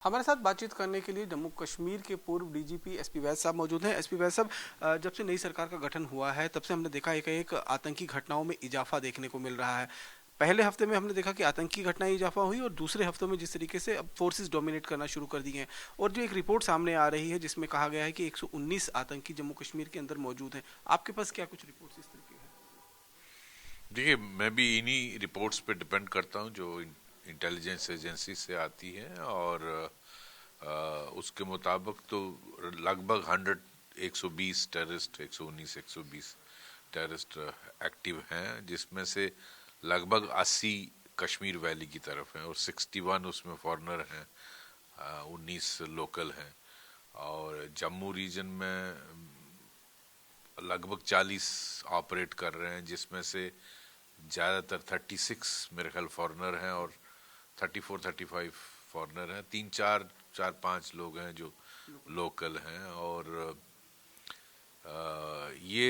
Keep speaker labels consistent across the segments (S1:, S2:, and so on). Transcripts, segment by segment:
S1: हमारे साथ बातचीत करने के लिए जम्मू कश्मीर के पूर्व डीजीपी एसपी वैद साहब मौजूद हैं। एसपी वैद साहब, जब से नई सरकार का गठन हुआ है तब से हमने देखा एक एक आतंकी घटनाओं में इजाफा देखने को मिल रहा है। पहले हफ्ते में हमने देखा कि आतंकी घटनाएं इजाफा हुई और दूसरे हफ्तों में जिस तरीके से अब फोर्सेस डोमिनेट करना शुरू कर दी हैं और जो एक रिपोर्ट सामने आ रही है जिसमें कहा गया है कि 119 आतंकी जम्मू कश्मीर के अंदर मौजूद हैं। आपके पास क्या कुछ रिपोर्ट्स इस तरीके हैं?
S2: देखिए, मैं भी इन्हीं रिपोर्ट्स पे डिपेंड करता हूँ जो इंटेलिजेंस एजेंसी से आती है और उसके मुताबिक तो लगभग 120 टेररिस्ट, 119 120 टेररिस्ट एक्टिव हैं, जिसमें से लगभग 80 कश्मीर वैली की तरफ हैं और 61 उसमें फॉरेनर हैं, 19 लोकल हैं। और जम्मू रीजन में लगभग 40 ऑपरेट कर रहे हैं, जिसमें से ज़्यादातर 36 मेरे ख्याल फॉरेनर हैं और 34-35 फॉरेनर हैं। चार पांच लोग हैं जो लोकल हैं। और ये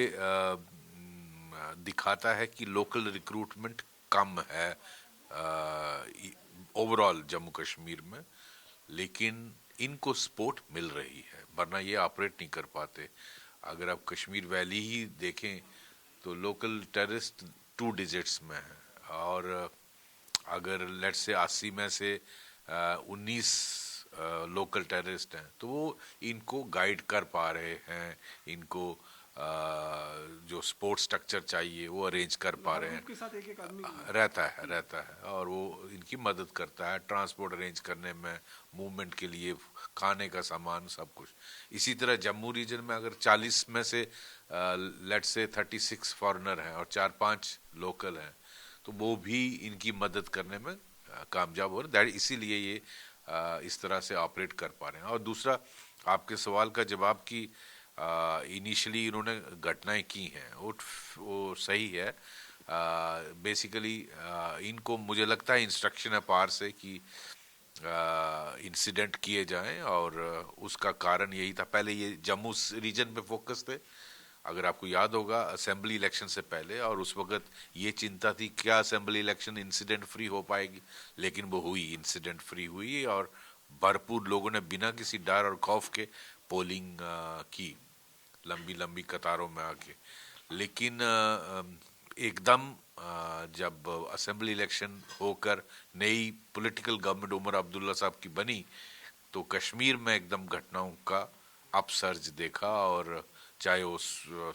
S2: दिखाता है कि लोकल रिक्रूटमेंट कम है ओवरऑल जम्मू कश्मीर में, लेकिन इनको सपोर्ट मिल रही है, वरना ये ऑपरेट नहीं कर पाते। अगर आप कश्मीर वैली ही देखें तो लोकल टेररिस्ट 2 डिजिट्स में है और अगर लेट से 80 में से 19 लोकल टेररिस्ट हैं तो वो इनको गाइड कर पा रहे हैं, इनको जो सपोर्ट स्ट्रक्चर चाहिए वो अरेंज कर पा रहे हैं।
S1: के साथ एक एक आदमी
S2: रहता है और वो इनकी मदद करता है ट्रांसपोर्ट अरेंज करने में, मूवमेंट के लिए, खाने का सामान, सब कुछ। इसी तरह जम्मू रीजन में अगर 40 में से लेट से 36 फॉरेनर हैं और 4-5 लोकल हैं तो वो भी इनकी मदद करने में कामयाब हो रहे हैं। इसीलिए ये इस तरह से ऑपरेट कर पा रहे हैं। और दूसरा, आपके सवाल का जवाब कि इनिशियली इन्होंने घटनाएं की हैं, वो सही है। बेसिकली इनको मुझे लगता है इंस्ट्रक्शन है पार से कि इंसिडेंट किए जाएं और उसका कारण यही था। पहले ये जम्मू रीजन पे फोकस थे, अगर आपको याद होगा असेंबली इलेक्शन से पहले, और उस वक्त ये चिंता थी क्या असेंबली इलेक्शन इंसिडेंट फ्री हो पाएगी, लेकिन वो हुई, इंसिडेंट फ्री हुई और भरपूर लोगों ने बिना किसी डर और खौफ के पोलिंग की, लंबी लंबी कतारों में आके। लेकिन एकदम जब असेंबली इलेक्शन होकर नई पॉलिटिकल गवर्नमेंट उमर अब्दुल्ला साहब की बनी तो कश्मीर में एकदम घटनाओं का अपसर्ज देखा। और चाहे वो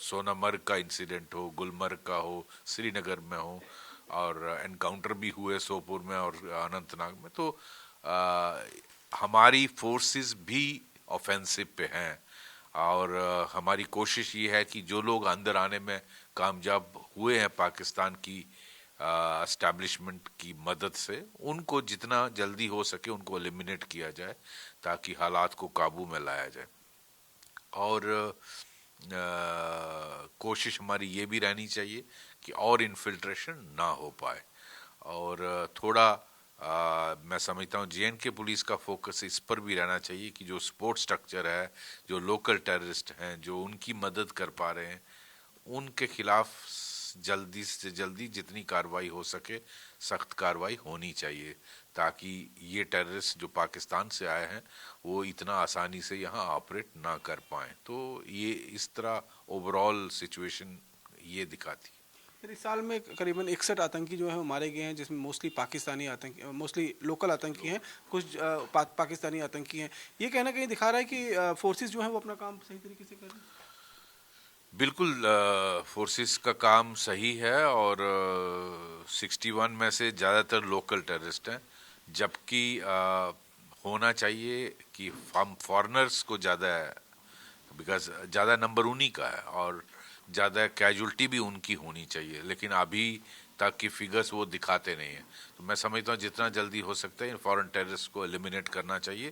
S2: सोनामर्ग का इंसिडेंट हो, गुलमर्ग का हो, श्रीनगर में हो, और एनकाउंटर भी हुए सोपोर में और अनंतनाग में, तो हमारी फोर्सेस भी ऑफेंसिव पे हैं। और हमारी कोशिश ये है कि जो लोग अंदर आने में कामयाब हुए हैं पाकिस्तान की एस्टैब्लिशमेंट की मदद से, उनको जितना जल्दी हो सके उनको एलिमिनेट किया जाए ताकि हालात को काबू में लाया जाए। और कोशिश हमारी ये भी रहनी चाहिए कि और इन्फिल्ट्रेशन ना हो पाए। और थोड़ा मैं समझता हूँ जेएनके पुलिस का फोकस इस पर भी रहना चाहिए कि जो सपोर्ट स्ट्रक्चर है, जो लोकल टेररिस्ट हैं, जो उनकी मदद कर पा रहे हैं, उनके खिलाफ जल्दी से जल्दी जितनी कार्रवाई हो सके सख्त कार्रवाई होनी चाहिए, ताकि ये टेररिस्ट जो पाकिस्तान से आए हैं वो इतना आसानी से यहाँ ऑपरेट ना कर पाएं। तो ये इस तरह ओवरऑल सिचुएशन ये दिखाती है।
S1: फिर इस साल में करीबन 61 आतंकी जो है वो मारे गए हैं, जिसमें मोस्टली पाकिस्तानी आतंकी, मोस्टली लोकल आतंकी हैं, कुछ पाकिस्तानी आतंकी हैं। ये कहना कहीं दिखा रहा है कि फोर्सेस जो हैं वो अपना काम सही तरीके से कर रहे हैं।
S2: बिल्कुल, फोर्सेस का काम सही है और 61 में से ज़्यादातर लोकल टेररिस्ट हैं, जबकि होना चाहिए कि हम फॉरेनर्स को ज़्यादा, बिकॉज ज़्यादा नंबर उन्हीं का है और ज़्यादा कैजुअल्टी भी उनकी होनी चाहिए, लेकिन अभी तक की फिगर्स वो दिखाते नहीं हैं। तो मैं समझता हूँ जितना जल्दी हो सकता है इन फॉरेन टेररिस्ट को एलिमिनेट करना चाहिए,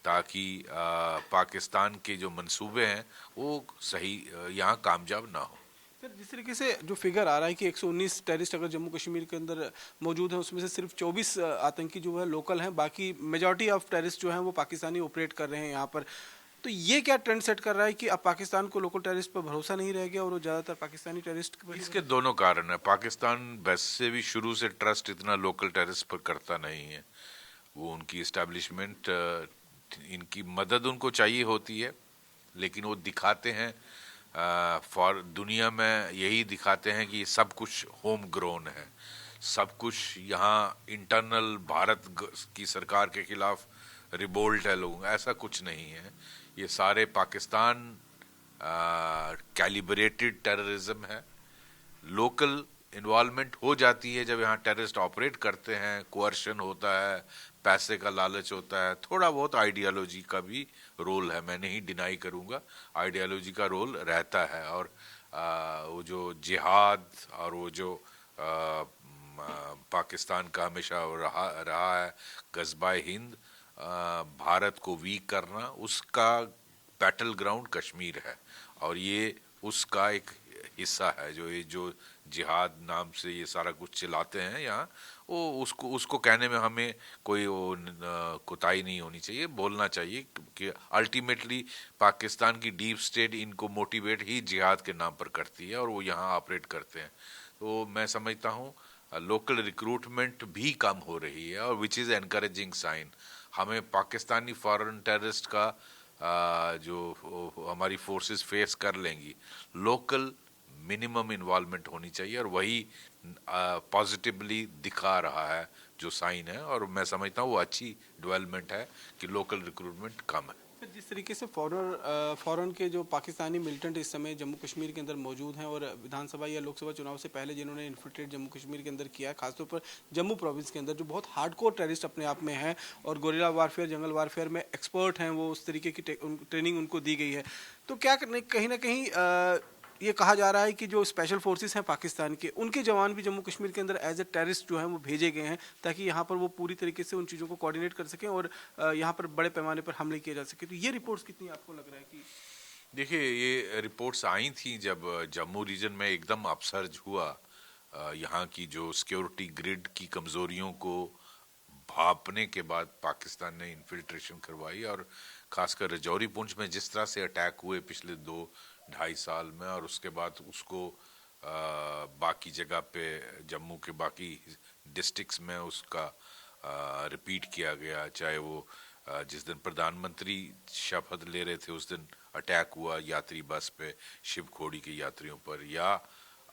S2: ताकि पाकिस्तान के जो मंसूबे हैं वो सही यहाँ कामयाब ना हो।
S1: सर, जिस तरीके से जो फिगर आ रहा है कि 119 टेररिस्ट अगर जम्मू कश्मीर के अंदर मौजूद हैं, उसमें से सिर्फ 24 आतंकी जो है लोकल हैं, बाकी मेजॉरिटी ऑफ टेररिस्ट जो हैं वो पाकिस्तानी ऑपरेट कर रहे हैं यहाँ पर। तो ये क्या ट्रेंड सेट कर रहा है कि अब पाकिस्तान को लोकल टेररिस्ट पर भरोसा नहीं रह गया और वो ज़्यादातर पाकिस्तानी टेररिस्ट पर ही
S2: इसके दोनों कारण है। पाकिस्तान वैसे भी शुरू से ट्रस्ट इतना लोकल टेररिस्ट पर करता नहीं है। वो उनकी इस्टेब्लिशमेंट इनकी मदद उनको चाहिए होती है, लेकिन वो दिखाते हैं फॉर दुनिया में यही दिखाते हैं कि सब कुछ होम ग्रोन है, सब कुछ यहाँ इंटरनल की सरकार के खिलाफ रिवोल्ट है लोगों का। ऐसा कुछ नहीं है, ये सारे पाकिस्तान कैलिब्रेटेड टेररिज्म है। लोकल इन्वॉल्वमेंट हो जाती है जब यहाँ टेररिस्ट ऑपरेट करते हैं, कोअर्शन होता है, पैसे का लालच होता है, थोड़ा बहुत आइडियोलॉजी का भी रोल है, मैं नहीं डिनाई करूँगा, आइडियोलॉजी का रोल रहता है। और वो जो जिहाद और वो जो पाकिस्तान का हमेशा रहा है गज़बाए हिंद, भारत को वीक करना, उसका बैटल ग्राउंड कश्मीर है। और ये उसका एक हिस्सा है। जो जिहाद नाम से ये सारा कुछ चलाते हैं यहाँ, वो उसको कहने में हमें कोई वो कोताही नहीं होनी चाहिए, बोलना चाहिए कि अल्टीमेटली पाकिस्तान की डीप स्टेट इनको मोटिवेट ही जिहाद के नाम पर करती है और वो यहाँ ऑपरेट करते हैं। तो मैं समझता हूँ लोकल रिक्रूटमेंट भी कम हो रही है, और विच इज़ एनकरेजिंग साइन। हमें पाकिस्तानी फॉरेन टेररिस्ट का जो हमारी फोर्सेस फेस कर लेंगी, लोकल मिनिमम इन्वॉल्वमेंट होनी चाहिए, और वही पॉजिटिवली दिखा रहा है जो साइन है। और मैं समझता हूँ वो अच्छी डेवलपमेंट है कि लोकल रिक्रूटमेंट कम है।
S1: जिस तरीके से फॉरेन के जो पाकिस्तानी मिलिटेंट इस समय जम्मू कश्मीर के अंदर मौजूद हैं और विधानसभा या लोकसभा चुनाव से पहले जिन्होंने इन्फिल्ट्रेट जम्मू कश्मीर के अंदर किया है, खासतौर पर जम्मू प्रोविंस के अंदर, जो बहुत हार्डकोर टेररिस्ट अपने आप में हैं और गोरिल्ला वारफेयर, जंगल वारफेयर में एक्सपर्ट हैं, वो उस तरीके की ट्रेनिंग उनको दी गई है, तो क्या कहीं ना कहीं ये कहा जा रहा है कि जो स्पेशल फोर्सेस हैं पाकिस्तान के, उनके जवान भी जम्मू कश्मीर के अंदर एज ए टेररिस्ट जो हैं वो भेजे गए हैं, ताकि यहाँ पर वो पूरी तरीके से उन चीज़ों को कोऑर्डिनेट कर सकें और यहाँ पर बड़े पैमाने पर हमले किए जा सके। तो ये रिपोर्ट्स कितनी आपको लग रहा है कि?
S2: देखिए, ये रिपोर्ट्स आई थी जब जम्मू रीजन में एकदम अपसर्ज हुआ, यहाँ की जो सिक्योरिटी ग्रिड की कमजोरियों को भापने के बाद पाकिस्तान ने इन्फिल्ट्रेशन करवाई, और खासकर रजौरी पुंछ में जिस तरह से अटैक हुए पिछले 2-2.5 साल में, और उसके बाद उसको बाकी जगह पे जम्मू के बाकी डिस्ट्रिक्ट्स में उसका रिपीट किया गया। चाहे वो जिस दिन प्रधानमंत्री शपथ ले रहे थे उस दिन अटैक हुआ यात्री बस पे, शिवखोड़ी के यात्रियों पर, या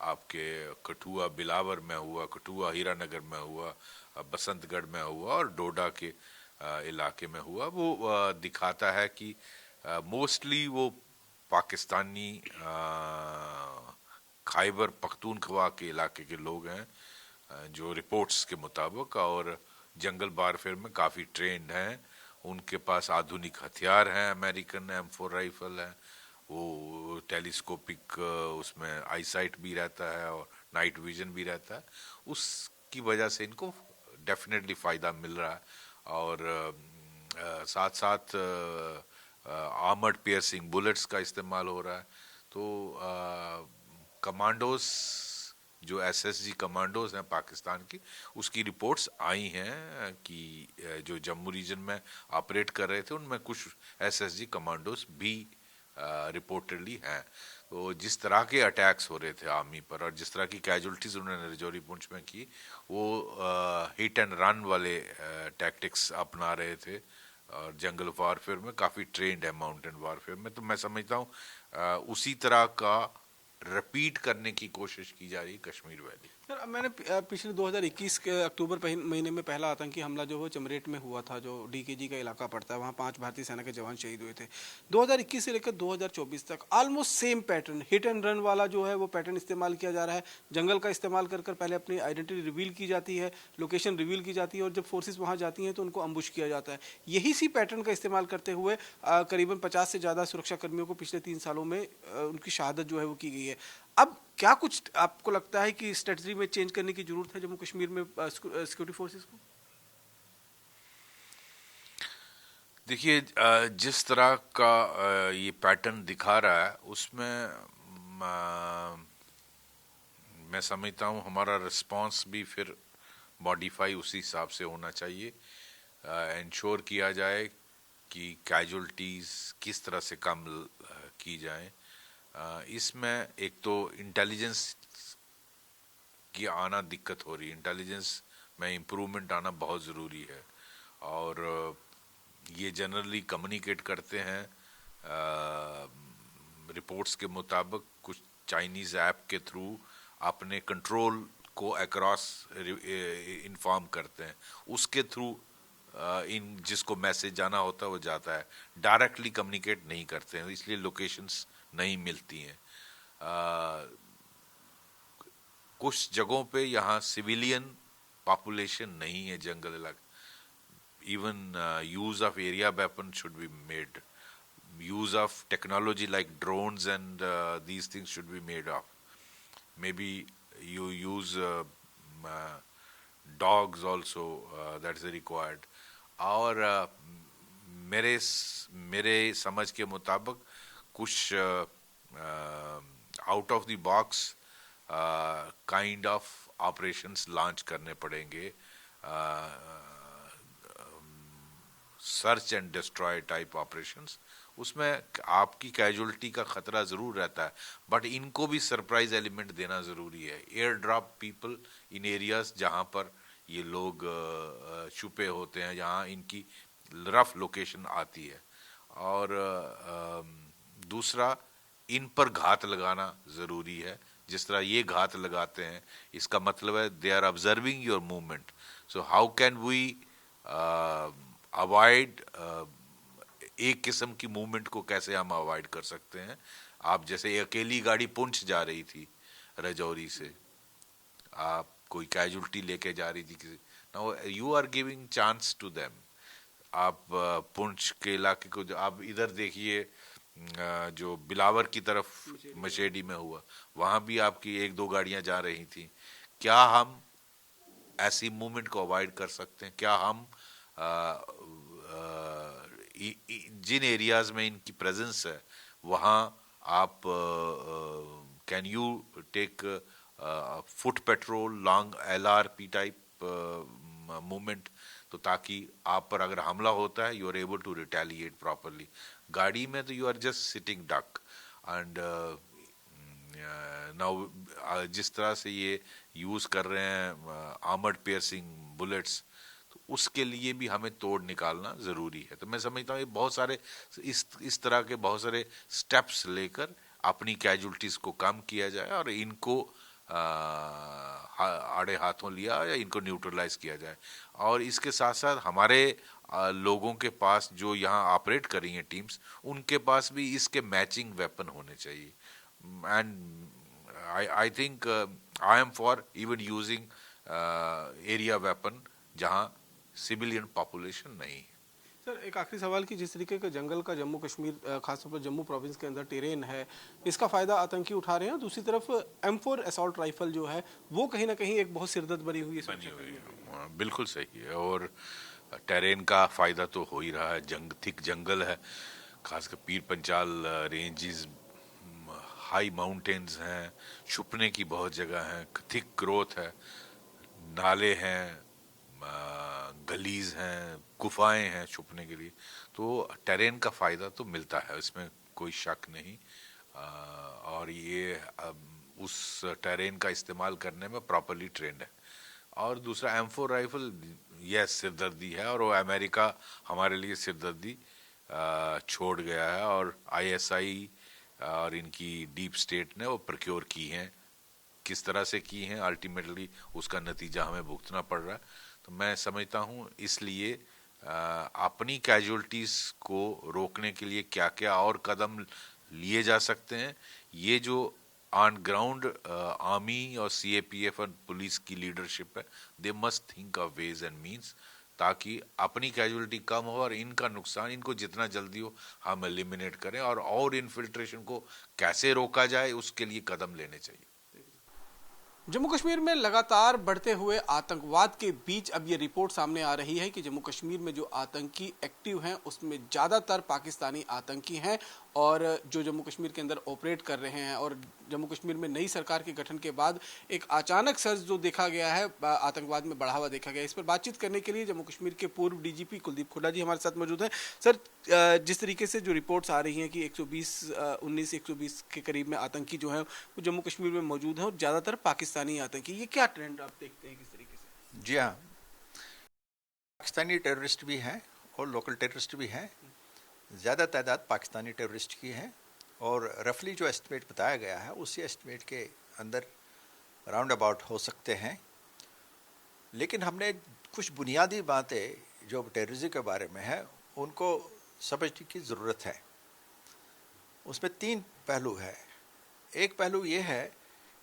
S2: आपके कठुआ बिलावर में हुआ, कठुआ हीरानगर में हुआ, बसंतगढ़ में हुआ और डोडा के इलाके में हुआ। वो दिखाता है कि मोस्टली वो पाकिस्तानी खैबर पख्तूनख्वा के इलाके के लोग हैं, जो रिपोर्ट्स के मुताबिक, और जंगल वारफेयर में काफ़ी ट्रेंड हैं, उनके पास आधुनिक हथियार हैं, अमेरिकन M4 राइफल है, वो टेलीस्कोपिक उसमें आईसाइट भी रहता है और नाइट विजन भी रहता है, उसकी वजह से इनको डेफिनेटली फ़ायदा मिल रहा है। और साथ साथ आर्मर्ड पियर्सिंग बुलेट्स का इस्तेमाल हो रहा है। तो कमांडोज, जो SSG कमांडोज हैं पाकिस्तान की, उसकी रिपोर्ट्स आई हैं कि जो जम्मू रीजन में ऑपरेट कर रहे थे उनमें कुछ SSG कमांडोज भी रिपोर्टेडली हैं। तो जिस तरह के अटैक्स हो रहे थे आर्मी पर और जिस तरह की कैजुअल्टीज उन्होंने रजौरी पुंछ में की, वो हिट एंड रन वाले टैक्टिक्स अपना रहे थे, और जंगल वारफेयर में काफ़ी ट्रेंड है, माउंटेन वारफेयर में। तो मैं समझता हूँ उसी तरह का रिपीट करने की कोशिश की जा रही है कश्मीर वैली।
S1: सर, अब मैंने पिछले 2021 के अक्टूबर महीने में पहला आतंकी हमला जो वो चमरेट में हुआ था, जो DKG का इलाका पड़ता है, वहाँ 5 भारतीय सेना के जवान शहीद हुए थे। 2021 से लेकर 2024 तक almost same pattern, hit and run वाला जो है वो पैटर्न इस्तेमाल किया जा रहा है। जंगल का इस्तेमाल कर कर पहले अपनी आइडेंटिटी रिवील की जाती है, लोकेशन रिवील की जाती है, और जब फोर्सेज वहाँ जाती हैं तो उनको अम्बुश किया जाता है। यही सी पैटर्न का इस्तेमाल करते हुए करीबन 50 से ज़्यादा सुरक्षा कर्मियों को पिछले 3 सालों में उनकी शहादत जो है वो की गई है। अब क्या कुछ आपको लगता है कि स्ट्रेटजी में चेंज करने की जरूरत है जम्मू कश्मीर में सिक्योरिटी फोर्सेस को?
S2: देखिए, जिस तरह का ये पैटर्न दिखा रहा है उसमें मैं समझता हूँ हमारा रिस्पांस भी फिर मॉडिफाई उसी हिसाब से होना चाहिए। इंश्योर किया जाए कि कैजुअल्टीज किस तरह से कम की जाएं। इसमें एक तो इंटेलिजेंस की आना दिक्कत हो रही है, इंटेलिजेंस में इम्प्रूवमेंट आना बहुत ज़रूरी है। और ये जनरली कम्युनिकेट करते हैं रिपोर्ट्स के मुताबिक कुछ चाइनीज़ ऐप के थ्रू अपने कंट्रोल को अक्रॉस इन्फॉर्म करते हैं, उसके थ्रू इन जिसको मैसेज जाना होता है वो जाता है, डायरेक्टली कम्युनिकेट नहीं करते हैं, इसलिए लोकेशंस नहीं मिलती हैं। कुछ जगहों पे यहाँ सिविलियन पॉपुलेशन नहीं है जंगल इलाके, even use of area weapon should be made, use of technology like drones and these things should be made of, maybe you use dogs also, that's required। और मेरे समझ के मुताबिक कुछ out of the box kind of operations launch करने पड़ेंगे, search and destroy type operations. उसमें आपकी कैजुअलिटी का खतरा ज़रूर रहता है, बट इनको भी सरप्राइज एलिमेंट देना ज़रूरी है। Air drop people in areas जहाँ पर ये लोग छुपे होते हैं, जहाँ इनकी रफ लोकेशन आती है। और दूसरा, इन पर घात लगाना ज़रूरी है। जिस तरह ये घात लगाते हैं, इसका मतलब है they are observing your movement. So how can we avoid, एक किस्म की मूवमेंट को कैसे हम अवॉइड कर सकते हैं। आप जैसे अकेली गाड़ी पुंछ जा रही थी रजौरी से, आप कोई कैजुअलिटी लेके जा रही थी किसी, now you are giving chance to them. आप पुंछ के इलाके को, आप इधर देखिए जो बिलावर की तरफ मशेडी में हुआ, वहां भी आपकी एक दो गाड़ियां जा रही थी। क्या हम ऐसी मूवमेंट को अवॉइड कर सकते हैं? क्या हम जिन एरियाज में इनकी प्रेजेंस है वहाँ आप can you take foot patrol, long LRP type movement, तो ताकि आप पर अगर हमला होता है you are able to retaliate properly. गाड़ी में तो you are just sitting duck and now जिस तरह से ये यूज़ कर रहे हैं आर्मर्ड पियर्सिंग बुलेट्स, तो उसके लिए भी हमें तोड़ निकालना ज़रूरी है। तो मैं समझता हूँ ये बहुत सारे इस तरह के बहुत सारे स्टेप्स लेकर अपनी कैजुअलिटीज़ को कम किया जाए और इनको आड़े हाथों लिया या इनको न्यूट्रलाइज किया जाए। और इसके साथ साथ हमारे लोगों के पास जो यहाँ ऑपरेट कर रही हैं टीम्स, उनके पास भी इसके मैचिंग वेपन होने चाहिए। And I think I am for even using area weapon जहाँ सिविलियन पॉपुलेशन नहीं है।
S1: सर, एक आखिरी सवाल कि जिस तरीके का जंगल का जम्मू कश्मीर, खासतौर पर जम्मू प्रोविंस के अंदर टेरेन है, इसका फ़ायदा आतंकी उठा रहे हैं। दूसरी तरफ M4 असॉल्ट राइफल जो है वो कहीं ना कहीं एक बहुत सिरदर्द बनी हुई है।
S2: बिल्कुल सही है। और टेरेन का फ़ायदा तो हो ही रहा है। थिक जंगल है, खासकर पीर पंचाल रेंजेस, हाई माउंटेन्स हैं, छुपने की बहुत जगह है, थिक ग्रोथ है, नाले हैं, गलीज हैं, गुफाएं हैं छुपने के लिए। तो टेरेन का फ़ायदा तो मिलता है, इसमें कोई शक नहीं। और ये उस टेरेन का इस्तेमाल करने में प्रॉपरली ट्रेंड है। और दूसरा M4 राइफल, यह सिरदर्दी है और वो अमेरिका हमारे लिए सिरदर्दी छोड़ गया है। और ISI और इनकी डीप स्टेट ने वो प्रोक्योर की हैं, किस तरह से की हैं, अल्टीमेटली उसका नतीजा हमें भुगतना पड़ रहा है। तो मैं समझता हूँ इसलिए अपनी कैजुअलिटीज़ को रोकने के लिए क्या क्या और कदम लिए जा सकते हैं, ये जो ऑन ग्राउंड आर्मी और CAPF और पुलिस की लीडरशिप है, they must think of ways and means, ताकि अपनी कैजुअलिटी कम हो और इनका नुकसान, इनको जितना जल्दी हो हम एलिमिनेट करें। और इन्फिल्ट्रेशन को कैसे रोका जाए उसके लिए कदम लेने चाहिए।
S1: जम्मू कश्मीर में लगातार बढ़ते हुए आतंकवाद के बीच अब ये रिपोर्ट सामने आ रही है कि जम्मू कश्मीर में जो आतंकी एक्टिव हैं उसमें ज़्यादातर पाकिस्तानी आतंकी हैं और जो जम्मू कश्मीर के अंदर ऑपरेट कर रहे हैं। और जम्मू कश्मीर में नई सरकार के गठन के बाद एक अचानक सर्ज जो देखा गया है, आतंकवाद में बढ़ावा देखा गया। इस पर बातचीत करने के लिए जम्मू कश्मीर के पूर्व DGP कुलदीप हुड्डा जी हमारे साथ मौजूद हैं। सर, जिस तरीके से जो रिपोर्ट्स आ रही हैं कि 120 के करीब में आतंकी जो हैं वो जम्मू कश्मीर में मौजूद हैं और ज़्यादातर पाकिस्तानी आतंकी, ये क्या ट्रेंड आप देखते हैं किस तरीके से?
S3: जी हाँ, पाकिस्तानी टेररिस्ट भी हैं और लोकल टेररिस्ट भी हैं। ज़्यादा तादाद पाकिस्तानी टेररिस्ट की है और रफली जो एस्टिमेट बताया गया है उसी एस्टिमेट के अंदर राउंड अबाउट हो सकते हैं। लेकिन हमने कुछ बुनियादी बातें जो टेररिज्म के बारे में है उनको समझने की ज़रूरत है। उसमें 3 पहलू है। एक पहलू ये है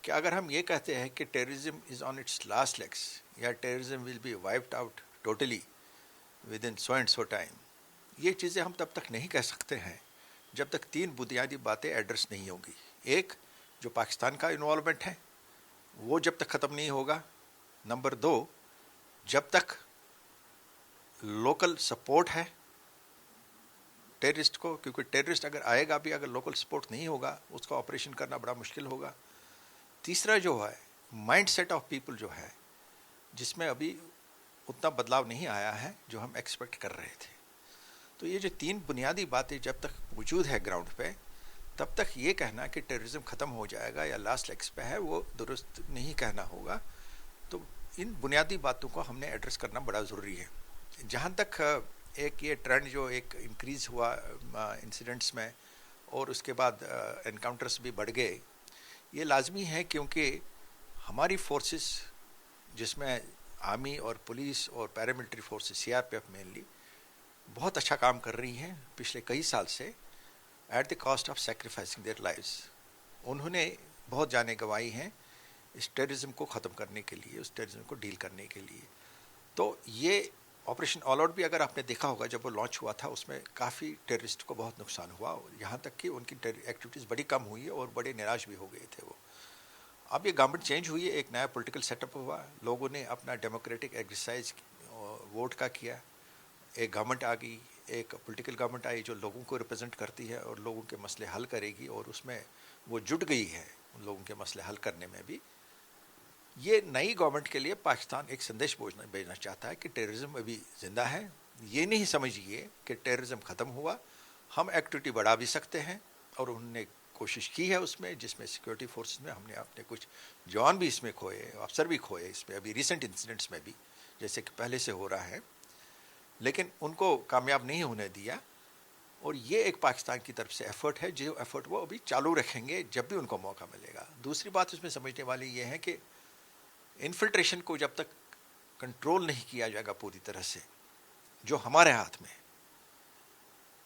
S3: कि अगर हम ये कहते हैं कि terrorism is on its last legs या terrorism will be wiped out totally within so and so time, ये चीज़ें हम तब तक नहीं कह सकते हैं जब तक 3 बुनियादी बातें एड्रेस नहीं होंगी। एक, जो पाकिस्तान का इन्वॉल्वमेंट है वो जब तक ख़त्म नहीं होगा। नंबर 2, जब तक लोकल सपोर्ट है टेररिस्ट को, क्योंकि टेररिस्ट अगर आएगा भी अगर लोकल सपोर्ट नहीं होगा उसका ऑपरेशन करना बड़ा मुश्किल होगा। तीसरा जो है माइंड सेट ऑफ पीपल जो है, जिसमें अभी उतना बदलाव नहीं आया है जो हम एक्सपेक्ट कर रहे थे। तो ये जो 3 बुनियादी बातें जब तक मौजूद है ग्राउंड पे, तब तक ये कहना कि टेररिज्म ख़त्म हो जाएगा या लास्ट लेग्स पे है वो दुरुस्त नहीं कहना होगा। तो इन बुनियादी बातों को हमने एड्रेस करना बड़ा ज़रूरी है। जहाँ तक एक ये ट्रेंड जो एक इंक्रीज़ हुआ इंसिडेंट्स में और उसके बाद एनकाउंटर्स भी बढ़ गए, ये लाजमी है क्योंकि हमारी फोर्सेस जिसमें आर्मी और पुलिस और पैरामिलिट्री फोर्सेस सीआरपीएफ मेनली बहुत अच्छा काम कर रही हैं पिछले कई साल से, at the cost of sacrificing their lives. उन्होंने बहुत जानें गंवाई हैं इस टेररिज्म को ख़त्म करने के लिए, उस टेररिज्म को डील करने के लिए। तो ये ऑपरेशन ऑल आउट भी अगर आपने देखा होगा जब वो लॉन्च हुआ था उसमें काफ़ी टेररिस्ट को बहुत नुकसान हुआ, यहाँ तक कि उनकी एक्टिविटीज़ बड़ी कम हुई और बड़े निराश भी हो गए थे वो। अब ये गवर्नमेंट चेंज हुई है, एक नया पॉलिटिकल सेटअप हुआ, लोगों ने अपना डेमोक्रेटिक एक्सरसाइज वोट का किया, एक गवर्नमेंट आ गई, एक पॉलिटिकल गवर्नमेंट आई जो लोगों को रिप्रेजेंट करती है और लोगों के मसले हल करेगी, और उसमें वो जुट गई है उन लोगों के मसले हल करने में भी। ये नई गवर्नमेंट के लिए पाकिस्तान एक संदेश भेजना चाहता है कि टेररिज्म अभी ज़िंदा है। ये नहीं समझिए कि टेररिज्म ख़त्म हुआ, हम एक्टिविटी बढ़ा भी सकते हैं और उन्होंने कोशिश की है उसमें, जिसमें सिक्योरिटी फोर्सेस में हमने अपने कुछ जवान भी इसमें खोए, अफसर भी खोए इसमें अभी रिसेंट इंसिडेंट्स में भी, जैसे कि पहले से हो रहा है, लेकिन उनको कामयाब नहीं होने दिया। और ये एक पाकिस्तान की तरफ से एफर्ट है, जो एफर्ट वो अभी चालू रखेंगे जब भी उनको मौका मिलेगा। दूसरी बात उसमें समझने वाली ये है कि इन्फिल्ट्रेशन को जब तक कंट्रोल नहीं किया जाएगा पूरी तरह से, जो हमारे हाथ में,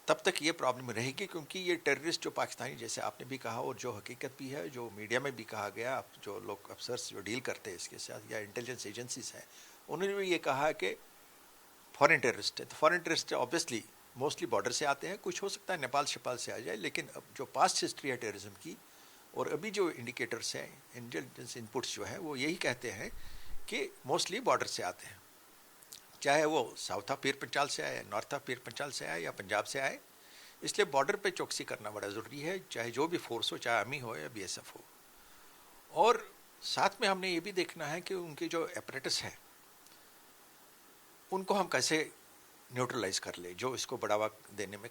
S3: तब तक ये प्रॉब्लम रहेगी। क्योंकि ये टेररिस्ट जो पाकिस्तानी, जैसे आपने भी कहा और जो हकीकत भी है, जो मीडिया में भी कहा गया, जो लोग अफसर्स जो डील करते हैं इसके साथ या इंटेलिजेंस एजेंसीज हैं, उन्होंने भी ये कहा कि फॉरेन टेररिस्ट है। तो foreign terrorist obviously mostly border से आते हैं, कुछ हो सकता है नेपाल शपाल से आ जाए, लेकिन अब जो पास्ट हिस्ट्री है टेररिज्म की और अभी जो इंडिकेटर्स हैं, इंटेलिजेंस इनपुट्स जो है वो यही कहते हैं कि मोस्टली बॉर्डर से आते हैं, चाहे वो साउथ ऑफ पीर पंचाल से आए, नॉर्थ ऑफ पीर पंचाल से आए या पंजाब से आए। इसलिए बॉर्डर पे चौकसी करना बड़ा ज़रूरी है, चाहे जो भी फोर्स हो, चाहे आर्मी हो या बीएसएफ हो। और साथ में हमने ये भी देखना है कि उनके जो एपरेटस है उनको हम कैसे न्यूट्रलाइज कर ले, जो इसको बढ़ावा देने में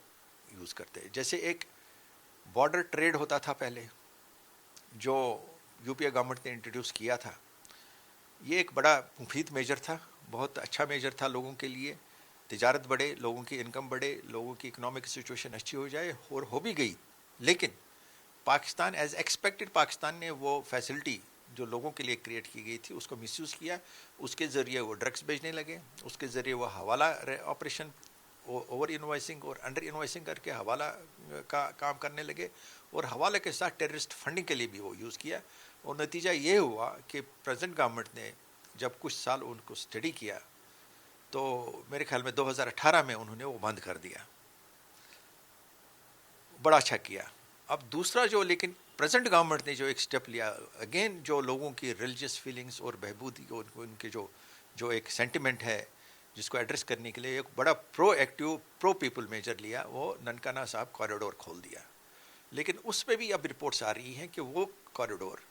S3: यूज़ करते हैं। जैसे एक बॉर्डर ट्रेड होता था पहले, जो यूपीए गवर्नमेंट ने इंट्रोड्यूस किया था, ये एक बड़ा मुफीद मेजर था, बहुत अच्छा मेजर था लोगों के लिए। तिजारत बढ़े, लोगों की इनकम बढ़े, लोगों की इकोनॉमिक सिचुएशन अच्छी हो जाए, और हो भी गई। लेकिन पाकिस्तान एज एक्सपेक्टेड, पाकिस्तान ने वो फैसिलिटी जो लोगों के लिए क्रिएट की गई थी उसको मिसयूज़ किया। उसके ज़रिए वो ड्रग्स बेचने लगे, उसके ज़रिए वो हवाला ऑपरेशन, ओवर इन्वाइसिंग और अंडर इन्वाइसिंग करके हवाला का काम करने लगे, और हवाले के साथ टेररिस्ट फंडिंग के लिए भी वो यूज़ किया। और नतीजा ये हुआ कि प्रेजेंट गवर्नमेंट ने जब कुछ साल उनको स्टडी किया तो मेरे ख्याल में 2018 में उन्होंने वो बंद कर दिया। बड़ा अच्छा किया। अब दूसरा जो, लेकिन प्रेजेंट गवर्नमेंट ने जो एक स्टेप लिया, अगेन जो लोगों की रिलीजियस फीलिंग्स और बहबूदी को, उनके जो एक सेंटिमेंट है जिसको एड्रेस करने के लिए एक बड़ा प्रोएक्टिव प्रो पीपल मेजर लिया, वो ननकाना साहब कॉरिडोर खोल दिया। लेकिन उसमें भी अब रिपोर्ट्स आ रही हैं कि वो कॉरिडोर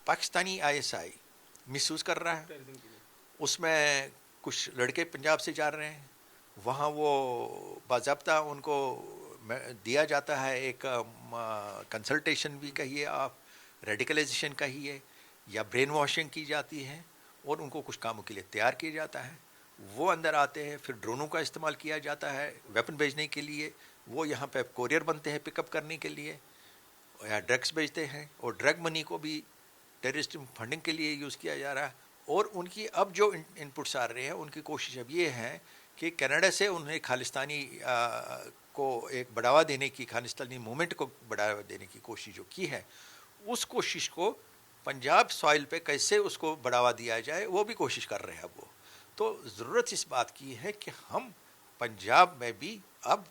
S3: पाकिस्तानी आईएसआई मिसयूज़ कर रहा है। उसमें कुछ लड़के पंजाब से जा रहे हैं, वहाँ वो बाज़ाब्ता उनको दिया जाता है एक कंसल्टेशन भी कहिए आप, रेडिकलाइजेशन कहिए, या ब्रेन वॉशिंग की जाती है, और उनको कुछ कामों के लिए तैयार किया जाता है। वो अंदर आते हैं, फिर ड्रोनों का इस्तेमाल किया जाता है वेपन भेजने के लिए, वो यहाँ पे कोरियर बनते हैं पिकअप करने के लिए, या ड्रग्स भेजते हैं, और ड्रग मनी को भी टेररिस्ट फंडिंग के लिए यूज़ किया जा रहा है। और उनकी अब जो इनपुट्स आ रहे हैं, उनकी कोशिश अब ये है कि कनाडा से उन्हें खालिस्तानी को एक बढ़ावा देने की, खालिस्तानी मूवमेंट को बढ़ावा देने की कोशिश जो की है, उस कोशिश को पंजाब सॉइल पे कैसे उसको बढ़ावा दिया जाए वो भी कोशिश कर रहे हैं अब वो। तो ज़रूरत इस बात की है कि हम पंजाब में भी अब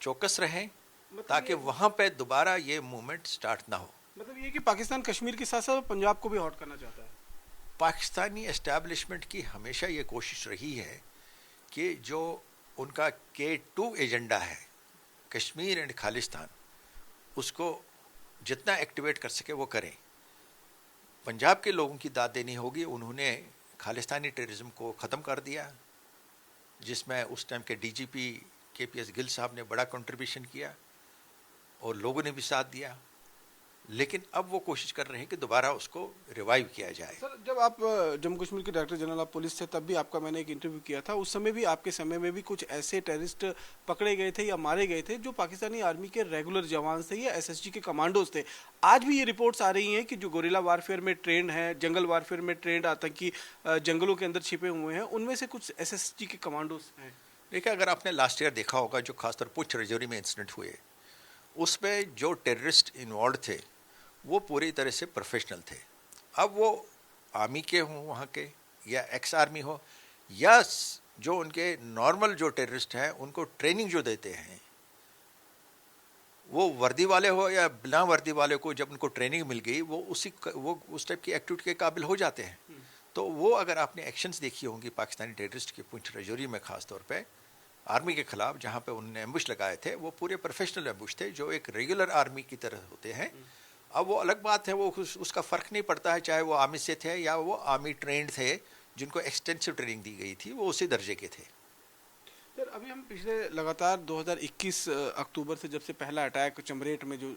S3: चौकस रहें ताकि वहाँ पे दोबारा ये मूवमेंट स्टार्ट ना हो।
S1: मतलब ये कि पाकिस्तान कश्मीर के साथ साथ पंजाब को भी हॉट करना चाहता है।
S3: पाकिस्तानी एस्टैब्लिशमेंट की हमेशा ये कोशिश रही है कि जो उनका K2 एजेंडा है, कश्मीर एंड खालिस्तान, उसको जितना एक्टिवेट कर सके वो करें। पंजाब के लोगों की दाद देनी होगी। उन्होंने खालिस्तानी टेररिज्म को ख़त्म कर दिया, जिसमें उस टाइम के DGP KPS गिल साहब ने बड़ा कंट्रीब्यूशन किया और लोगों ने भी साथ दिया। लेकिन अब वो कोशिश कर रहे हैं कि दोबारा उसको रिवाइव किया जाए।
S1: सर, जब आप जम्मू कश्मीर के डायरेक्टर जनरल ऑफ पुलिस थे तब भी आपका मैंने एक इंटरव्यू किया था, उस समय भी आपके समय में भी कुछ ऐसे टेररिस्ट पकड़े गए थे या मारे गए थे जो पाकिस्तानी आर्मी के रेगुलर जवान थे या SSG के कमांडोज थे। आज भी ये रिपोर्ट्स आ रही हैं कि जो गोरिल्ला वारफेयर में ट्रेंड है, जंगल वारफेयर में ट्रेंड आतंकी जंगलों के अंदर छिपे हुए हैं, उनमें से कुछ SSG के कमांडोज हैं।
S3: देखिए, अगर आपने लास्ट ईयर देखा होगा जो खासतौर पुंछ राजौरी में इंसिडेंट हुए, उसमें जो टेररिस्ट इन्वॉल्व थे वो पूरी तरह से प्रोफेशनल थे। अब वो आर्मी के हों वहाँ के, या एक्स आर्मी हो, या जो उनके नॉर्मल जो टेररिस्ट हैं उनको ट्रेनिंग जो देते हैं, वो वर्दी वाले हो या बिना वर्दी वाले को, जब उनको ट्रेनिंग मिल गई वो उस टाइप की एक्टिविटी के काबिल हो जाते हैं। तो वो अगर आपने एक्शंस देखी होंगी पाकिस्तानी टेररिस्ट के पुंछ राजौरी में ख़ास तौर पे आर्मी के ख़िलाफ़, जहाँ पे उन्होंने एम्बुश लगाए थे, वो पूरे प्रोफेशनल एम्बुश थे जो एक रेगुलर आर्मी की तरह होते हैं। अब वो अलग बात है, वो उसका फ़र्क नहीं पड़ता है चाहे वो आर्मी से थे या वो आर्मी ट्रेंड थे जिनको एक्सटेंसिव ट्रेनिंग दी गई थी, वो उसी दर्जे के थे।
S1: सर, अभी हम पिछले लगातार 2021 अक्टूबर से, जब से पहला अटैक चमरेट में जो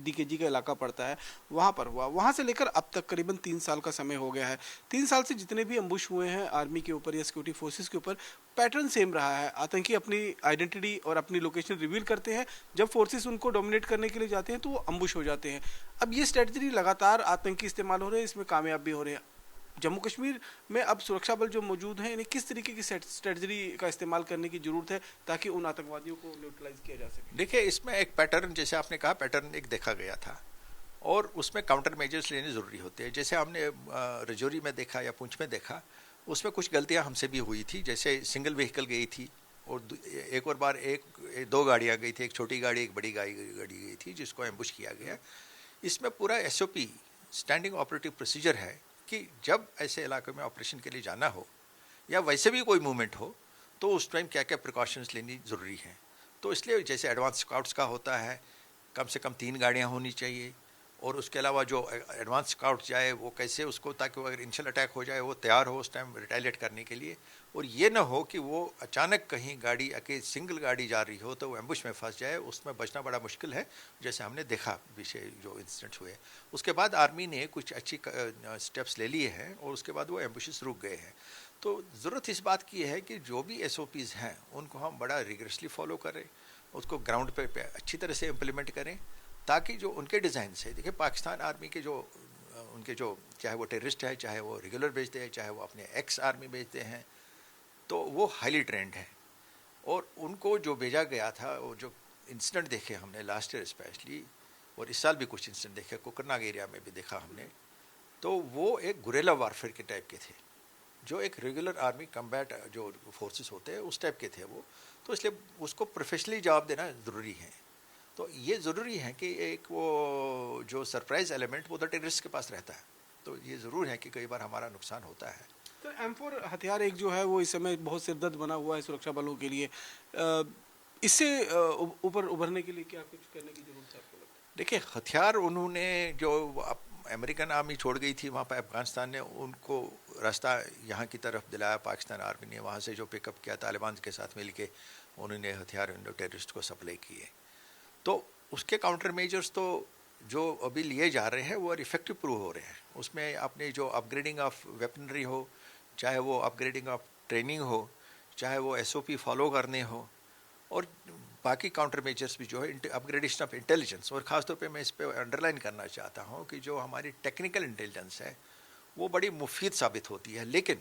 S1: DKG का इलाका पड़ता है वहाँ पर हुआ, वहाँ से लेकर अब तक करीबन 3 साल का समय हो गया है। 3 साल से जितने भी अम्बुश हुए हैं आर्मी के ऊपर या सिक्योरिटी फोर्सेस के ऊपर, पैटर्न सेम रहा है। आतंकी अपनी आइडेंटिटी और अपनी लोकेशन रिवील करते हैं, जब फोर्सेस उनको डोमिनेट करने के लिए जाते हैं तो वो अम्बुश हो जाते हैं। अब ये स्ट्रेटजी लगातार आतंकी इस्तेमाल हो रहे हैं, इसमें कामयाब भी हो रहे हैं। जम्मू कश्मीर में अब सुरक्षा बल जो मौजूद हैं, इन्हें किस तरीके की स्ट्रेटजी का इस्तेमाल करने की जरूरत है ताकि उन आतंकवादियों को न्यूट्रलाइज किया जा सके?
S3: देखिए, इसमें एक पैटर्न, जैसे आपने कहा, पैटर्न एक देखा गया था और उसमें काउंटर मेजर्स लेने ज़रूरी होते हैं। जैसे हमने राजौरी में देखा या पुंछ में देखा, उसमें कुछ गलतियां हमसे भी हुई थी। जैसे सिंगल व्हीकल गई थी और एक और बार दो गाड़ियाँ गई थी, एक छोटी गाड़ी एक बड़ी गाड़ी गई थी, जिसको एम्बुश किया गया। इसमें पूरा SOP, स्टैंडिंग ऑपरेटिव प्रोसीजर है कि जब ऐसे इलाके में ऑपरेशन के लिए जाना हो या वैसे भी कोई मूवमेंट हो तो उस टाइम क्या क्या प्रिकॉशंस लेनी ज़रूरी है। तो इसलिए जैसे एडवांस स्काउट्स का होता है, कम से कम 3 गाड़ियाँ होनी चाहिए, और उसके अलावा जो एडवांस स्काउट जाए वो कैसे उसको, ताकि वो अगर इनिशियल अटैक हो जाए वो तैयार हो उस टाइम रिटेलिएट करने के लिए। और ये ना हो कि वो अचानक कहीं गाड़ी सिंगल गाड़ी जा रही हो तो वो एम्बुश में फंस जाए, उसमें बचना बड़ा मुश्किल है, जैसे हमने देखा विषय जो इंसिडेंट्स हुए। उसके बाद आर्मी ने कुछ अच्छी स्टेप्स ले लिए हैं और उसके बाद वो एम्बुशेस रुक गए हैं। तो ज़रूरत इस बात की है कि जो भी SOPs हैं उनको हम बड़ा रिगरसली फॉलो करें, उसको ग्राउंड पे अच्छी तरह से इम्प्लीमेंट करें, ताकि जो उनके डिज़ाइन से, देखिए पाकिस्तान आर्मी के जो उनके जो, चाहे वो टेररिस्ट है, चाहे वो रेगुलर भेजते हैं, चाहे वो अपने एक्स आर्मी भेजते हैं, तो वो हाईली ट्रेंड है। और उनको जो भेजा गया था, और जो इंसिडेंट देखे हमने लास्ट ईयर स्पेशली, और इस साल भी कुछ इंसिडेंट देखे, कोकरनाग एरिया में भी देखा हमने, तो वो एक गुरेला वारफेयर के टाइप के थे, जो एक रेगुलर आर्मी कम्बैट जो फोर्सेस होते हैं उस टाइप के थे वो। तो इसलिए उसको प्रोफेशनली जवाब देना ज़रूरी है। तो ये ज़रूरी है कि एक वो जो सरप्राइज़ एलिमेंट वो तो टेररिस्ट के पास रहता है, तो ये ज़रूर है कि कई बार हमारा नुकसान होता है।
S1: तो M4 हथियार एक जो है वो इस समय बहुत सिरदर्द बना हुआ है सुरक्षा बलों के लिए। इससे ऊपर उभरने के लिए क्या कुछ करने की जरूरत है आपको लगता है?
S3: देखिए, हथियार उन्होंने जो अमेरिकन आर्मी छोड़ गई थी वहाँ पर, अफगानिस्तान ने उनको रास्ता यहाँ की तरफ दिलाया, पाकिस्तान आर्मी ने वहाँ से जो पिकअप किया, तालिबान के साथ मिल के उन्होंने हथियार टेररिस्ट को सप्लाई किए। तो उसके काउंटर मेजर्स तो जो अभी लिए जा रहे हैं वो इफेक्टिव प्रूव हो रहे हैं। उसमें अपने जो अपग्रेडिंग ऑफ वेपनरी हो, चाहे वो अपग्रेडिंग ऑफ ट्रेनिंग हो, चाहे वो SOP फॉलो करने हो, और बाकी काउंटर मेजर्स भी जो है, अपग्रेडेशन ऑफ इंटेलिजेंस। और ख़ासतौर पे मैं इस पे अंडरलाइन करना चाहता हूँ कि जो हमारी टेक्निकल इंटेलिजेंस है वो बड़ी मुफीद साबित होती है, लेकिन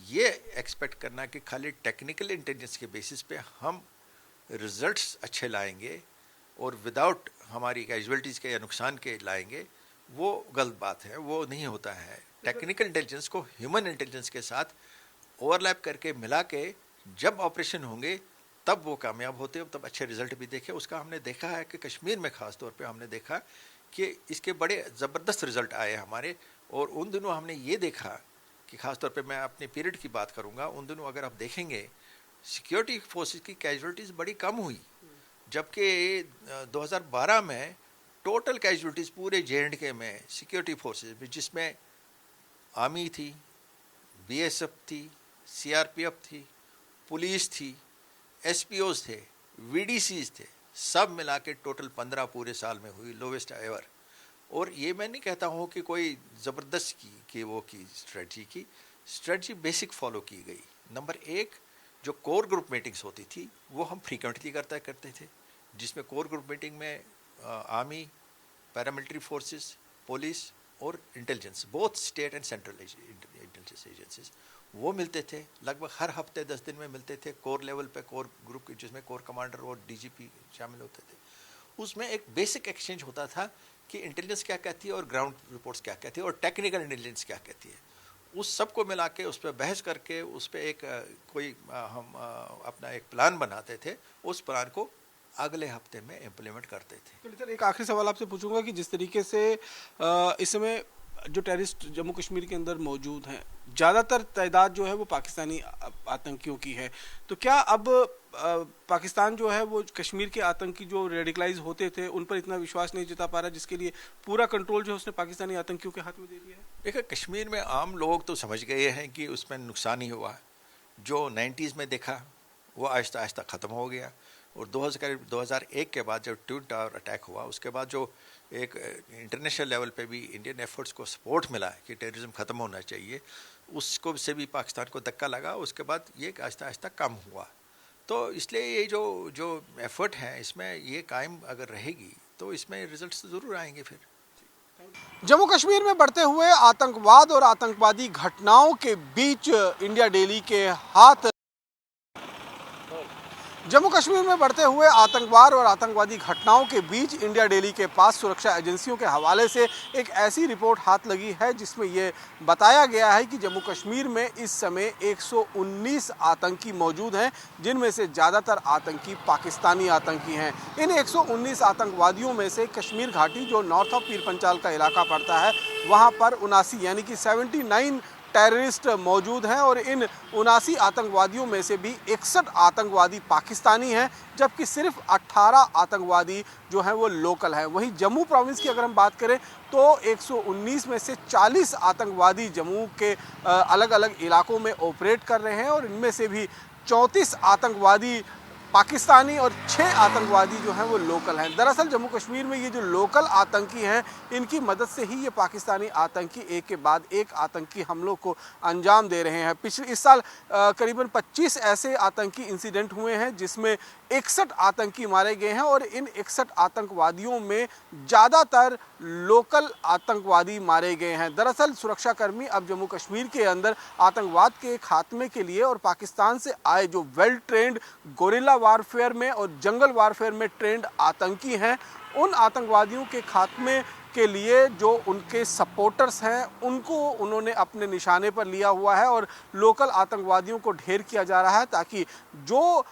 S3: ये एक्सपेक्ट करना कि खाली टेक्निकल इंटेलिजेंस के बेसिस पे हम रिजल्ट्स अच्छे लाएंगे और विदाउट हमारी कैजुअलिटीज़ के या नुकसान के लाएंगे, वो गलत बात है, वो नहीं होता है। टेक्निकल इंटेलिजेंस को ह्यूमन इंटेलिजेंस के साथ ओवरलैप करके मिला के जब ऑपरेशन होंगे तब वो कामयाब होते हैं, तब अच्छे रिजल्ट भी देखे। उसका हमने देखा है कि कश्मीर में ख़ास तौर पे हमने देखा कि इसके बड़े ज़बरदस्त रिजल्ट आए हमारे। और उन दिनों हमने ये देखा कि ख़ास तौर पे मैं अपने पीरियड की बात करूँगा, उन दिनों अगर आप देखेंगे सिक्योरिटी फोर्सेस की कैजुअलिटीज़ बड़ी कम हुई, जबकि 2012 में टोटल कैजुअलिटीज़ पूरे J&K में सिक्योरिटी फोर्सेस में, जिसमें आर्मी थी, BSF थी, CRPF थी, पुलिस थी, SPOs थे, VDCs थे, सब मिला के टोटल 15 पूरे साल में हुई, लोवेस्ट एवर। और ये मैं नहीं कहता हूँ कि कोई ज़बरदस्त की स्ट्रेटजी बेसिक फॉलो की गई। नंबर एक, जो कोर ग्रुप मीटिंग्स होती थी वो हम फ्रीक्वेंटली करते थे, जिसमें कोर ग्रुप मीटिंग में आर्मी, पैरामिलिट्री फोर्सेस, पुलिस और intelligence, both state and central intelligence agencies, वो मिलते थे। लगभग हर हफ्ते 10 दिन में मिलते थे, कोर लेवल पे, कोर ग्रुप जिसमें कोर कमांडर और DGP शामिल होते थे। उसमें एक बेसिक एक्सचेंज होता था कि इंटेलिजेंस क्या कहती है और ग्राउंड रिपोर्ट्स क्या कहती है और टेक्निकल इंटेलिजेंस क्या कहती है। उस सब को मिला के उस पर बहस करके उस पर एक हम अपना एक प्लान बनाते थे, उस प्लान को अगले हफ्ते में इम्प्लीमेंट करते थे।
S1: सर, एक आखिरी सवाल आपसे पूछूंगा कि जिस तरीके से इस समय जो टेररिस्ट जम्मू कश्मीर के अंदर मौजूद हैं, ज़्यादातर तादाद जो है वो पाकिस्तानी आतंकियों की है, तो क्या अब पाकिस्तान जो है वो कश्मीर के आतंकी जो रेडिकलाइज होते थे उन पर इतना विश्वास नहीं जता पा रहा, जिसके लिए पूरा कंट्रोल जो है उसने पाकिस्तानी आतंकियों के हाथ में दे दिया है?
S3: देखिए, कश्मीर में आम लोग तो समझ गए हैं कि उसमें नुकसान ही हुआ। जो 90s में देखा वो आहिस्ता आहिस्ता ख़त्म हो गया, और 2001 के बाद जब ट्विन टावर अटैक हुआ, उसके बाद जो एक इंटरनेशनल लेवल पे भी इंडियन एफर्ट्स को सपोर्ट मिला है कि टेररिज्म ख़त्म होना चाहिए, उसको से भी पाकिस्तान को धक्का लगा। उसके बाद ये आहिस्ता आहिस्ता कम हुआ। तो इसलिए ये जो एफर्ट है इसमें ये कायम अगर रहेगी तो इसमें रिजल्ट्स ज़रूर आएंगे। फिर
S1: जम्मू कश्मीर में बढ़ते हुए आतंकवाद और आतंकवादी घटनाओं के बीच इंडिया डेली के हाथ जम्मू कश्मीर में बढ़ते हुए आतंकवाद और आतंकवादी घटनाओं के बीच इंडिया डेली के पास सुरक्षा एजेंसियों के हवाले से एक ऐसी रिपोर्ट हाथ लगी है जिसमें ये बताया गया है कि जम्मू कश्मीर में इस समय 119 आतंकी मौजूद हैं, जिनमें से ज़्यादातर आतंकी पाकिस्तानी आतंकी हैं। इन 119 आतंकवादियों में से कश्मीर घाटी जो नॉर्थ ऑफ पीर पंचाल का इलाका पड़ता है, वहाँ पर 79 यानी कि 79 टेररिस्ट मौजूद हैं, और इन 79 आतंकवादियों में से भी 61 आतंकवादी पाकिस्तानी हैं, जबकि सिर्फ 18 आतंकवादी जो हैं वो लोकल हैं। वहीं जम्मू प्रोविंस की अगर हम बात करें तो 119 में से 40 आतंकवादी जम्मू के अलग अलग इलाकों में ऑपरेट कर रहे हैं, और इनमें से भी 34 आतंकवादी पाकिस्तानी और 6 आतंकवादी जो हैं वो लोकल हैं। दरअसल जम्मू कश्मीर में ये जो लोकल आतंकी हैं, इनकी मदद से ही ये पाकिस्तानी आतंकी एक के बाद एक आतंकी हमलों को अंजाम दे रहे हैं। इस साल करीबन 25 ऐसे आतंकी इंसिडेंट हुए हैं जिसमें 61 आतंकी मारे गए हैं, और इन 61 आतंकवादियों में ज़्यादातर लोकल आतंकवादी मारे गए हैं। दरअसल सुरक्षाकर्मी अब जम्मू कश्मीर के अंदर आतंकवाद के खात्मे के लिए और पाकिस्तान से आए जो वेल ट्रेंड गोरिल्ला वारफेयर में और जंगल वारफेयर में ट्रेंड आतंकी हैं, उन आतंकवादियों के खात्मे के लिए जो उनके सपोर्टर्स हैं उनको उन्होंने अपने निशाने पर लिया हुआ है, और लोकल आतंकवादियों को ढेर किया जा रहा है ताकि जो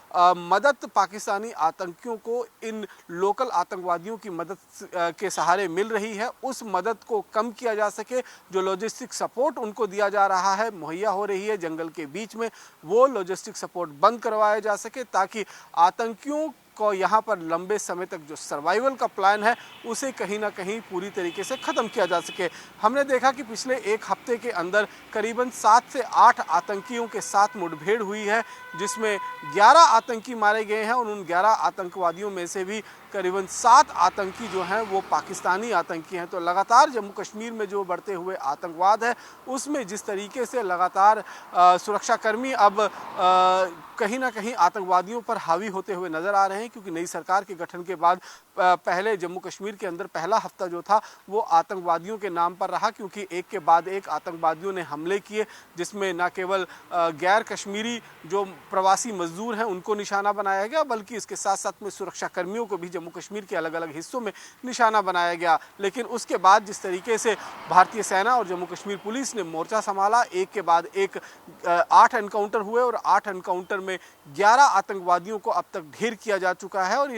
S1: मदद पाकिस्तानी आतंकियों को इन लोकल आतंकवादियों की मदद के सहारे मिल रही है, उस मदद को कम किया जा सके। जो लॉजिस्टिक सपोर्ट उनको दिया जा रहा है, मुहैया हो रही है जंगल के बीच में, वो लॉजिस्टिक सपोर्ट बंद करवाया जा सके ताकि आतंकियों को यहाँ पर लंबे समय तक जो सर्वाइवल का प्लान है उसे कहीं ना कहीं पूरी तरीके से ख़त्म किया जा सके। हमने देखा कि पिछले एक हफ्ते के अंदर करीबन 7 से 8 आतंकियों के साथ मुठभेड़ हुई है, जिसमें 11 आतंकी मारे गए हैं और उन 11 आतंकवादियों में से भी करीबन 7 आतंकी जो हैं वो पाकिस्तानी आतंकी हैं। तो लगातार जम्मू कश्मीर में जो बढ़ते हुए आतंकवाद है उसमें जिस तरीके से लगातार सुरक्षाकर्मी अब कहीं ना कहीं आतंकवादियों पर हावी होते हुए नजर आ रहे हैं, क्योंकि नई सरकार के गठन के बाद पहले जम्मू कश्मीर के अंदर पहला हफ्ता जो था वो आतंकवादियों के नाम पर रहा, क्योंकि एक के बाद एक आतंकवादियों ने हमले किए, जिसमें न केवल गैर कश्मीरी जो प्रवासी मजदूर हैं उनको निशाना बनाया गया, बल्कि इसके साथ साथ में सुरक्षाकर्मियों को भी जम्मू कश्मीर के अलग अलग हिस्सों में निशाना बनाया गया। लेकिन उसके बाद जिस तरीके से भारतीय सेना और जम्मू कश्मीर पुलिस ने मोर्चा संभाला, एक के बाद एक 8 एनकाउंटर हुए और 8 एनकाउंटर में 11 आतंकवादियों को अब तक ढेर किया जा चुका है। और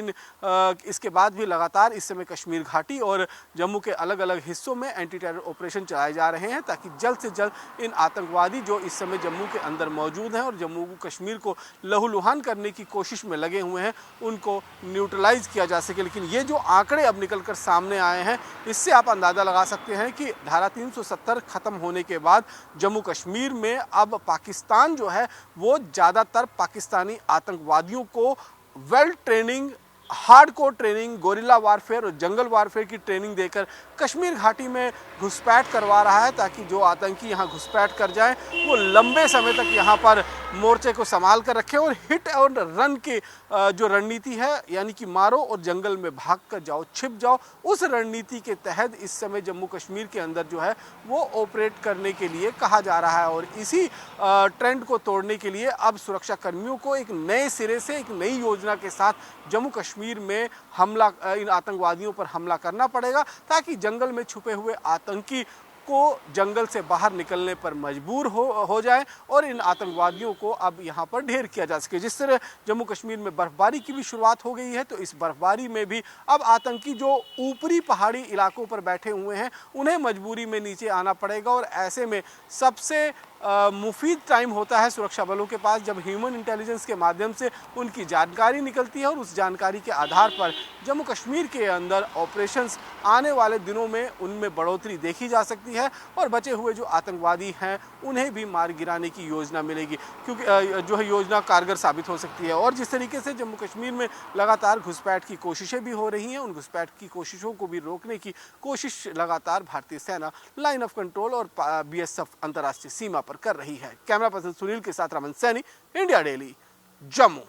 S1: इसके बाद भी लगातार इस समय कश्मीर घाटी और जम्मू के अलग अलग हिस्सों में एंटी टेरर ऑपरेशन चलाए जा रहे हैं, ताकि जल्द से जल्द इन आतंकवादी जो इस समय जम्मू के अंदर मौजूद हैं और जम्मू कश्मीर को लहूलुहान करने की कोशिश में लगे हुए हैं उनको न्यूट्रलाइज किया जा सके। लेकिन ये जो आंकड़े अब निकलकर सामने आए हैं, इससे आप अंदाजा लगा सकते हैं कि धारा 370 खत्म होने के बाद जम्मू कश्मीर में अब पाकिस्तान जो है वो ज़्यादातर पाकिस्तानी आतंकवादियों को well training, hardcore training, gorilla warfare और जंगल वारफेयर की ट्रेनिंग देकर कश्मीर घाटी में घुसपैठ करवा रहा है, ताकि जो आतंकी यहाँ घुसपैठ कर जाएं वो लंबे समय तक यहाँ पर मोर्चे को संभाल कर रखें और हिट और रन की जो रणनीति है, यानी कि मारो और जंगल में भाग कर जाओ, छिप जाओ, उस रणनीति के तहत इस समय जम्मू कश्मीर के अंदर जो है वो ऑपरेट करने के लिए कहा जा रहा है। और इसी ट्रेंड को तोड़ने के लिए अब सुरक्षा कर्मियों को एक नए सिरे से एक नई योजना के साथ जम्मू कश्मीर में हमला, इन आतंकवादियों पर हमला करना पड़ेगा, ताकि जंगल में छुपे हुए आतंकी को जंगल से बाहर निकलने पर मजबूर हो जाए और इन आतंकवादियों को अब यहाँ पर ढेर किया जा सके। जिस तरह जम्मू कश्मीर में बर्फबारी की भी शुरुआत हो गई है, तो इस बर्फबारी में भी अब आतंकी जो ऊपरी पहाड़ी इलाकों पर बैठे हुए हैं उन्हें मजबूरी में नीचे आना पड़ेगा। और ऐसे में सबसे मुफीद टाइम होता है सुरक्षा बलों के पास, जब ह्यूमन इंटेलिजेंस के माध्यम से उनकी जानकारी निकलती है और उस जानकारी के आधार पर जम्मू कश्मीर के अंदर ऑपरेशंस आने वाले दिनों में उनमें बढ़ोतरी देखी जा सकती है और बचे हुए जो आतंकवादी हैं उन्हें भी मार गिराने की योजना मिलेगी, क्योंकि जो है योजना कारगर साबित हो सकती है। और जिस तरीके से जम्मू कश्मीर में लगातार घुसपैठ की कोशिशें भी हो रही हैं, उन घुसपैठ की कोशिशों को भी रोकने की कोशिश लगातार भारतीय सेना लाइन ऑफ कंट्रोल और BSF अंतर्राष्ट्रीय सीमा पर कर रही है। कैमरा पर्सन सुनील के साथ रमन सैनी, इंडिया डेली, जम्मू।